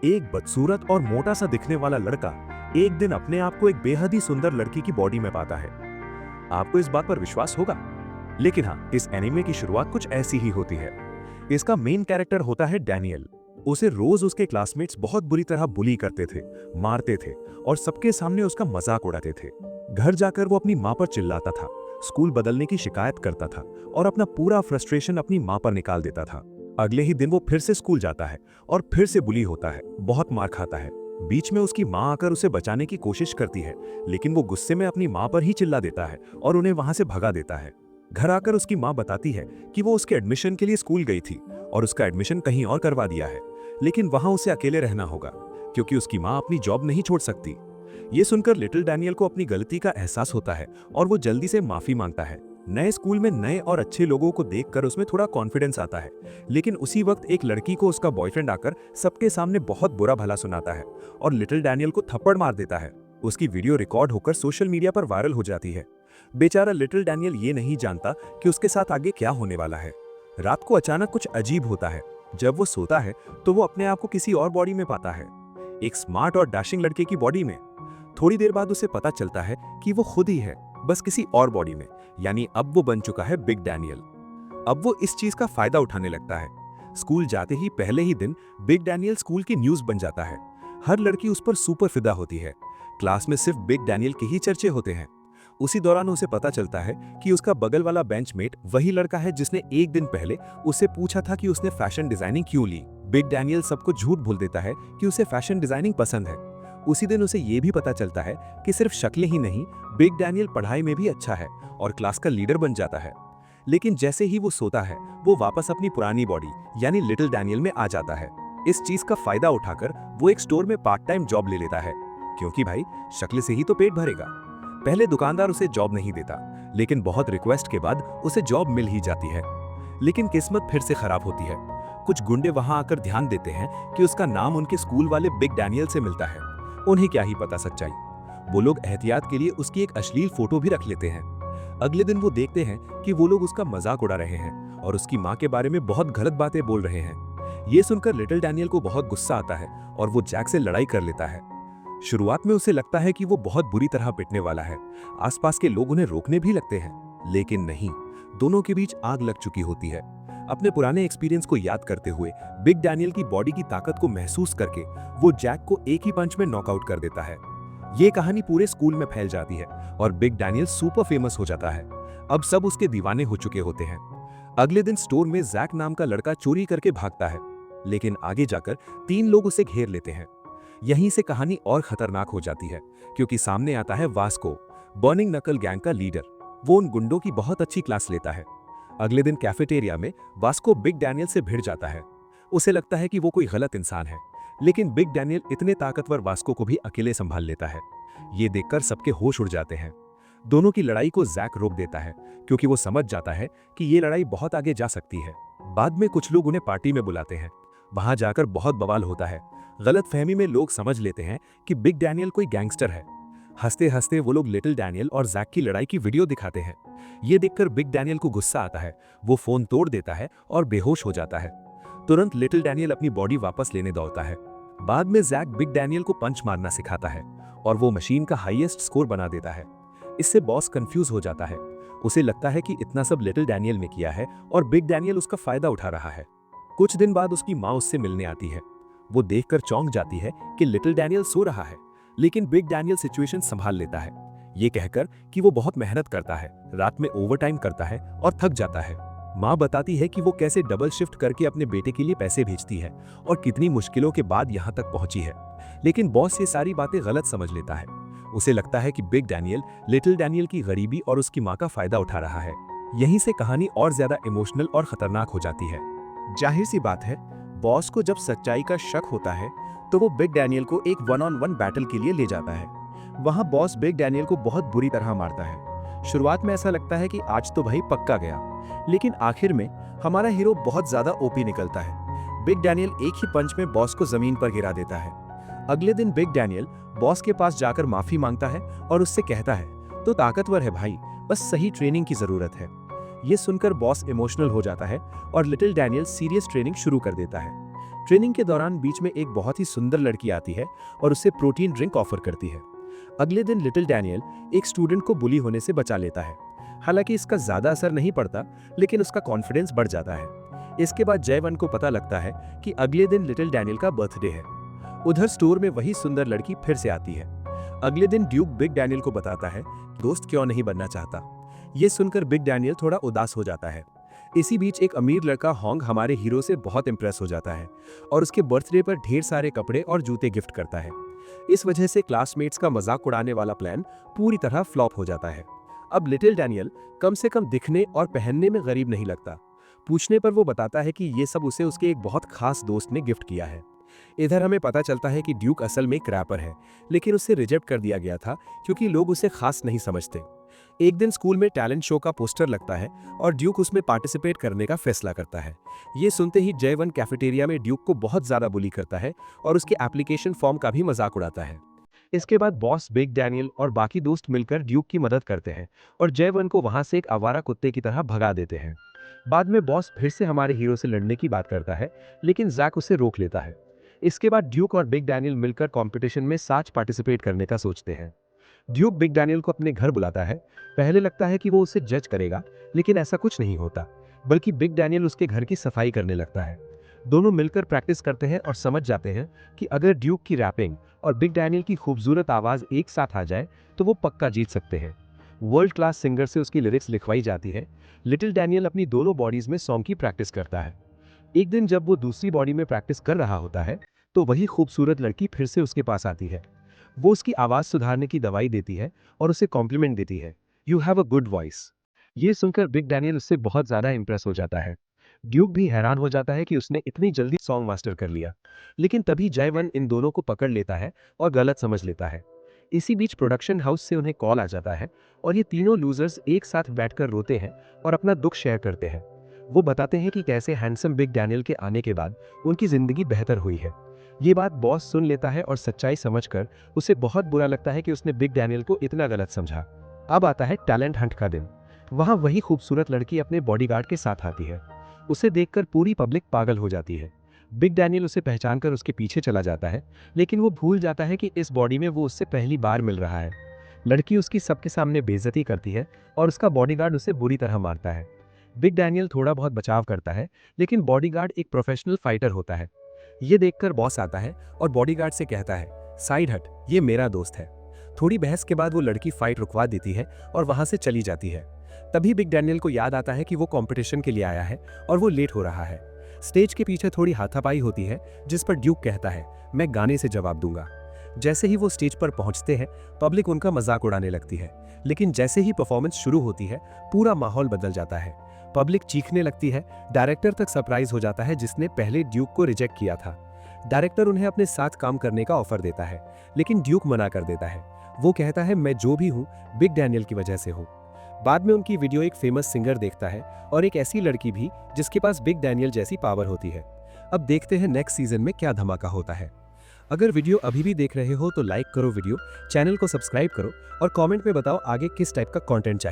एक बदसूरत और मोटा सा दिखने वाला लड़का एक दिन अपने आप को एक बेहद ही सुंदर लड़की की बॉडी में पाता है। आपको इस बात पर विश्वास होगा? लेकिन हाँ, इस एनीमे की शुरुआत कुछ ऐसी ही होती है। इसका मेन कैरेक्टर होता है डैनियल। उसे रोज उसके क्लासमेट्स बहुत बुरी तरह बुली करते थे, मारते थे और सबके सामने उसका मजाक उड़ाते थे। घर जाकर वो अपनी माँ पर चिल्लाता था, स्कूल बदलने की शिकायत करता था और अपना पूरा फ्रस्ट्रेशन अपनी माँ पर निकाल देता था। अगले ही दिन वो फिर से स्कूल जाता है और फिर से बुली होता है, बहुत मार खाता है। बीच में उसकी माँ आकर उसे बचाने की कोशिश करती है, लेकिन वो गुस्से में अपनी माँ पर ही चिल्ला देता है और उन्हें वहां से भगा देता है। घर आकर उसकी माँ बताती है कि वो उसके एडमिशन के लिए स्कूल गई थी और उसका एडमिशन कहीं और करवा दिया है, लेकिन वहां उसे अकेले रहना होगा क्योंकि उसकी माँ अपनी जॉब नहीं छोड़ सकती। ये सुनकर लिटिल डैनियल को अपनी गलती का एहसास होता है और वो जल्दी से माफी मांगता है। नए स्कूल में नए और अच्छे लोगों को देखकर उसमें थोड़ा कॉन्फिडेंस आता है, लेकिन उसी वक्त एक लड़की को उसका बॉयफ्रेंड आकर सबके सामने बहुत बुरा भला सुनाता है और लिटिल डैनियल को थप्पड़ मार देता है। उसकी वीडियो रिकॉर्ड होकर सोशल मीडिया पर वायरल हो जाती है। बेचारा लिटिल डैनियल ये नहीं जानता कि उसके साथ आगे क्या होने वाला है। रात को अचानक कुछ अजीब होता है। जब वो सोता है तो वो अपने आप को किसी और बॉडी में पाता है, एक स्मार्ट और डैशिंग लड़के की बॉडी में। थोड़ी देर बाद उसे पता चलता है कि वो खुद ही है, बस किसी और बॉडी में। यानी अब वो बन चुका है बिग डैनियल। अब वो इस चीज का फायदा उठाने लगता है। स्कूल जाते ही पहले ही दिन बिग डैनियल स्कूल की न्यूज बन जाता है। हर लड़की उस पर सुपर फिदा होती है। क्लास में सिर्फ बिग डैनियल के ही चर्चे होते हैं। उसी दौरान उसे पता चलता है कि उसका बगल वाला बेंचमेट वही लड़का है जिसने एक दिन पहले उससे पूछा था कि उसने फैशन डिजाइनिंग क्यों ली। बिग डैनियल सबको झूठ बोल देता है कि उसे फैशन डिजाइनिंग पसंद है। उसी दिन उसे ये भी पता चलता है कि सिर्फ शक्लें ही नहीं, बिग डैनियल पढ़ाई में भी अच्छा है और क्लास का लीडर बन जाता है। लेकिन जैसे ही वो सोता है वो वापस अपनी पुरानी बॉडी यानी लिटिल डैनियल में आ जाता है। इस चीज का फायदा उठाकर वो एक स्टोर में पार्ट टाइम जॉब ले लेता है, क्योंकि भाई शक्ल से ही तो पेट भरेगा। पहले दुकानदार उसे जॉब नहीं देता, लेकिन बहुत रिक्वेस्ट के बाद उसे जॉब मिल ही जाती है। लेकिन किस्मत फिर से खराब होती है। कुछ गुंडे वहां आकर ध्यान देते हैं कि उसका नाम उनके स्कूल वाले बिग डैनियल से मिलता है। उन्हें क्या ही पता सच्चाई। वो लोग एहतियात के लिए उसकी एक अश्लील फोटो भी रख लेते हैं। अगले दिन वो देखते हैं कि वो लोग उसका मजाक उड़ा रहे हैं और उसकी माँ के बारे में बहुत गलत बातें बोल रहे हैं। ये सुनकर लिटिल डैनियल को बहुत गुस्सा आता है और वो जैक से लड़ाई कर लेता है। शुरुआत में उसे लगता है कि वो बहुत बुरी तरह पिटने वाला है। आसपास के लोग उन्हें रोकने भी लगते हैं, लेकिन नहीं, दोनों के बीच आग लग चुकी होती है। अपने पुराने एक्सपीरियंस को याद करते हुए बिग डैनियल की बॉडी की ताकत को महसूस करके वो जैक को एक ही पंच में नॉकआउट कर देता है। ये कहानी पूरे स्कूल में फैल जाती है और बिग डैनियल सुपर फेमस हो जाता है। अब सब उसके दीवाने हो चुके होते हैं। अगले दिन स्टोर में जैक नाम का लड़का चोरी करके भागता है, लेकिन आगे जाकर 3 लोग उसे घेर लेते हैं। यहीं से कहानी और खतरनाक हो जाती है, क्योंकि सामने आता है वास्को, बर्निंग नकल गैंग का लीडर। वो उन गुंडों की बहुत अच्छी क्लास लेता है। अगले दिन कैफेटेरिया में वास्को बिग डैनियल से भिड़ जाता है। उसे लगता है कि वो कोई गलत इंसान है, लेकिन बिग डैनियल इतने ताकतवर वास्को को भी अकेले संभाल लेता है। ये देखकर सबके होश उड़ जाते हैं। दोनों की लड़ाई को जैक रोक देता है, क्योंकि वो समझ जाता है कि ये लड़ाई बहुत आगे जा सकती है। बाद में कुछ लोग उन्हें पार्टी में बुलाते हैं। वहां जाकर बहुत बवाल होता है। गलतफहमी में लोग समझ लेते हैं कि बिग डैनियल कोई गैंगस्टर है। हंसते हंसते वो लोग लिटिल डैनियल और जैक की लड़ाई की वीडियो दिखाते हैं। ये देखकर बिग डैनियल को गुस्सा आता है। वो फोन तोड़ देता है और बेहोश हो जाता है। तुरंत लिटिल डैनियल अपनी बॉडी वापस लेने दौड़ता है। बाद में जैक बिग डैनियल को पंच मारना सिखाता है और वो मशीन का हाईएस्ट स्कोर बना देता है। इससे बॉस कंफ्यूज हो जाता है। उसे लगता है कि इतना सब लिटिल डैनियल ने किया है और बिग डैनियल उसका फायदा उठा रहा है। कुछ दिन बाद उसकी माँ उससे मिलने आती है। वो देखकर चौंक जाती है कि लिटिल डैनियल सो रहा है, लेकिन बिग डैनियल सिचुएशन संभाल लेता है, ये कहकर कि वो बहुत मेहनत करता है, रात में ओवरटाइम करता है और थक जाता है। माँ बताती है कि वो कैसे डबल शिफ्ट करके अपने बेटे के लिए पैसे भेजती है और कितनी मुश्किलों के बाद यहाँ तक पहुंची है। लेकिन बॉस ये सारी बातें गलत समझ लेता है। उसे लगता है कि बिग डैनियल लिटिल डैनियल की गरीबी और उसकी माँ का फायदा उठा रहा है। यहीं से कहानी और ज्यादा इमोशनल और खतरनाक हो जाती है। जाहिर सी बात है, बॉस को जब सच्चाई का शक होता है तो वो बिग डैनियल को एक 1-on-1 बैटल के लिए ले जाता है। वहां बॉस बिग डैनियल को बहुत बुरी तरह मारता है। शुरुआत में ऐसा लगता है कि आज तो भाई पक्का गया, लेकिन आखिर में हमारा हीरो बहुत ज्यादा ओपी निकलता है। बिग डैनियल एक ही पंच में बॉस को जमीन पर गिरा देता है। अगले दिन बिग डैनियल बॉस के पास जाकर माफी मांगता है और उससे कहता है, तो ताकतवर है भाई, बस सही ट्रेनिंग की जरूरत है। ये सुनकर बॉस इमोशनल हो जाता है और लिटिल डैनियल सीरियस ट्रेनिंग शुरू कर देता है। ट्रेनिंग के दौरान बीच में एक बहुत ही सुंदर लड़की आती है और उसे प्रोटीन ड्रिंक ऑफर करती है। अगले दिन लिटिल डैनियल एक स्टूडेंट को बुली होने से बचा लेता है। हालांकि इसका ज्यादा असर नहीं पड़ता, लेकिन उसका कॉन्फिडेंस बढ़ जाता है। इसके बाद जयवन को पता लगता है कि अगले दिन लिटिल डैनियल का बर्थडे है। उधर स्टोर में वही सुंदर लड़की फिर से आती है। अगले दिन ड्यूक बिग डैनियल को बताता है दोस्त क्यों नहीं बनना चाहता। ये सुनकर बिग डैनियल थोड़ा उदास हो जाता है। इसी बीच एक अमीर लड़का होंग हमारे हीरो से बहुत इंप्रेस हो जाता है और उसके बर्थडे पर ढेर सारे कपड़े और जूते गिफ्ट करता है। इस वजह से क्लासमेट्स का मजाक उड़ाने वाला प्लान पूरी तरह फ्लॉप हो जाता है। अब लिटिल डैनियल कम से कम दिखने और पहनने में गरीब नहीं लगता। पूछने पर वो बताता है कि ये सब उसे उसके एक बहुत खास दोस्त ने गिफ्ट किया है। इधर हमें पता चलता है कि ड्यूक असल में एक रैपर है, लेकिन उसे रिजेक्ट कर दिया गया था क्योंकि लोग उसे खास नहीं समझते। एक दिन स्कूल में टैलेंट शो का पोस्टर लगता है और ड्यूक उसमें पार्टिसिपेट करने का फैसला करता है। ये सुनते ही जयवन कैफेटेरिया में ड्यूक को बहुत ज्यादा बुली करता है और उसके एप्लीकेशन फॉर्म का भी मजाक उड़ाता है। इसके बाद बॉस बिग डैनियल और बाकी दोस्त मिलकर ड्यूक की मदद करते हैं और जयवन को वहां से एक आवारा कुत्ते की तरह भगा देते हैं। बाद में बॉस फिर से हमारे हीरो से लड़ने की बात करता है, लेकिन जैक उसे रोक लेता है। इसके बाद ड्यूक और बिग डैनियल मिलकर कंपटीशन में साथ पार्टिसिपेट करने का सोचते हैं। ड्यूक बिग डैनियल को अपने घर बुलाता है। पहले लगता है कि वो उसे जज करेगा, लेकिन ऐसा कुछ नहीं होता, बल्कि बिग डैनियल उसके घर की सफाई करने लगता है। दोनों मिलकर प्रैक्टिस करते हैं और समझ जाते हैं कि अगर ड्यूक की रैपिंग और बिग डैनियल की खूबसूरत आवाज एक साथ आ जाए तो वो पक्का जीत सकते हैं। वर्ल्ड क्लास सिंगर से उसकी लिरिक्स लिखवाई जाती है। लिटिल डैनियल अपनी दोनों बॉडीज में सॉन्ग की प्रैक्टिस करता है। एक दिन जब वो दूसरी बॉडी में प्रैक्टिस कर रहा होता है तो वही खूबसूरत लड़की फिर से उसके पास आती है। वो उसकी आवाज सुधारने की दवाई देती है और उसे कॉम्प्लीमेंट देती है, you have a good voice. ये सुनकर बिग डैनियल उससे बहुत ज्यादा इंप्रेस हो जाता है। ड्यूक भी हैरान हो जाता है कि उसने इतनी जल्दी सॉन्ग मास्टर कर लिया, लेकिन तभी जयवन इन दोनों को पकड़ लेता है और गलत समझ लेता है। इसी बीच प्रोडक्शन हाउस से उन्हें कॉल आ जाता है और ये तीनों लूजर्स एक साथ बैठकर रोते हैं और अपना दुख शेयर करते हैं। वो बताते हैं कि कैसे हैंडसम बिग डैनियल के आने के बाद उनकी जिंदगी बेहतर हुई है। ये बात बॉस सुन लेता है और सच्चाई समझकर उसे बहुत बुरा लगता है कि उसने बिग डैनियल को इतना गलत समझा। अब आता है टैलेंट हंट का दिन। वहां वही खूबसूरत लड़की अपने बॉडीगार्ड के साथ आती है। उसे देखकर पूरी पब्लिक पागल हो जाती है। बिग डैनियल उसे पहचानकर उसके पीछे चला जाता है, लेकिन वो भूल जाता है कि इस बॉडी में वो उससे पहली बार मिल रहा है। लड़की उसकी सबके सामने बेइज्जती करती है और उसका बॉडीगार्ड उसे बुरी तरह मारता है। बिग डैनियल थोड़ा बहुत बचाव करता है, लेकिन बॉडीगार्ड एक प्रोफेशनल फाइटर होता है। ये देखकर बॉस आता है और बॉडीगार्ड से कहता है, साइड हट, ये मेरा दोस्त है। थोड़ी बहस के बाद वो लड़की फाइट रुकवा देती है और वहां से चली जाती है। तभी बिग डैनियल को याद आता है कि वो कंपटीशन के लिए आया है और वो लेट हो रहा है। स्टेज के पीछे थोड़ी हाथापाई होती है, जिस पर ड्यूक कहता है, मैं गाने से जवाब दूंगा। जैसे ही वो स्टेज पर पहुंचते हैं, पब्लिक उनका मजाक उड़ाने लगती है, लेकिन जैसे ही परफॉर्मेंस शुरू होती है, पूरा माहौल बदल जाता है। पब्लिक चीखने लगती है। डायरेक्टर तक सरप्राइज हो जाता है, जिसने पहले ड्यूक को रिजेक्ट किया था। डायरेक्टर उन्हें अपने साथ काम करने का ऑफर देता है, लेकिन ड्यूक मना कर देता है। वो कहता है, मैं जो भी हूँ बिग डैनियल की वजह से हूँ। बाद में उनकी वीडियो एक फेमस सिंगर देखता है और एक ऐसी लड़की भी जिसके पास बिग डैनियल जैसी पावर होती है। अब देखते हैं नेक्स्ट सीजन में क्या धमाका होता है। अगर वीडियो अभी भी देख रहे हो तो लाइक करो वीडियो, चैनल को सब्सक्राइब करो और कमेंट में बताओ आगे किस टाइप का कंटेंट चाहिए।